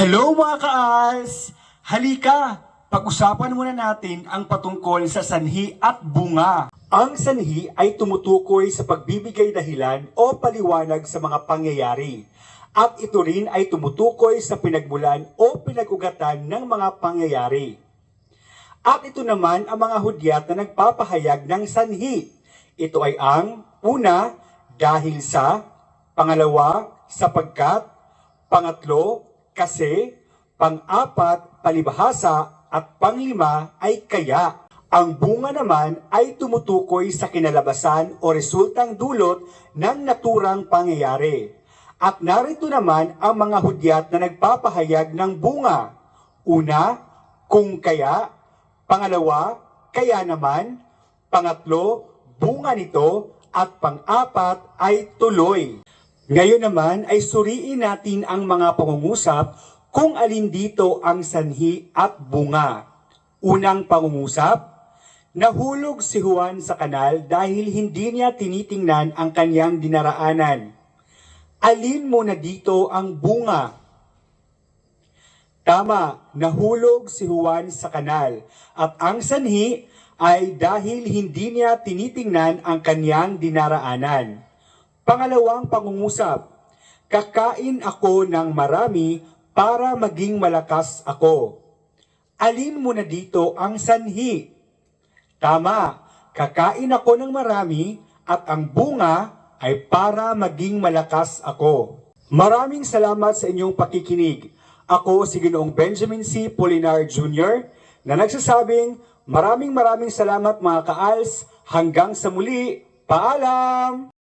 Hello mga kaals! Halika, pag-usapan muna natin ang patungkol sa sanhi at bunga. Ang sanhi ay tumutukoy sa pagbibigay dahilan o paliwanag sa mga pangyayari. At ito rin ay tumutukoy sa pinagmulan o pinag-ugatan ng mga pangyayari. At ito naman ang mga hudyat na nagpapahayag ng sanhi. Ito ay ang una, dahil sa, pangalawa, sapagkat, pangatlo, kasi, pang-apat, palibhasa, at panglima ay kaya. Ang bunga naman ay tumutukoy sa kinalabasan o resultang dulot ng naturang pangyayari. At narito naman ang mga hudyat na nagpapahayag ng bunga. Una, kung kaya, pangalawa, kaya naman, pangatlo, bunga nito, at pang-apat ay tuloy. Ngayon naman ay suriin natin ang mga pangungusap kung alin dito ang sanhi at bunga. Unang pangungusap, nahulog si Juan sa kanal dahil hindi niya tinitingnan ang kanyang dinaraanan. Alin mo na dito ang bunga? Tama, nahulog si Juan sa kanal at ang sanhi ay dahil hindi niya tinitingnan ang kanyang dinaraanan. Pangalawang pangungusap, kakain ako ng marami para maging malakas ako. Alin mo na dito ang sanhi? Tama, kakain ako ng marami at ang bunga ay para maging malakas ako. Maraming salamat sa inyong pakikinig. Ako si Ginoong Benjamin C. Polinar Jr. na nagsasabing maraming salamat mga kaals. Hanggang sa muli, paalam!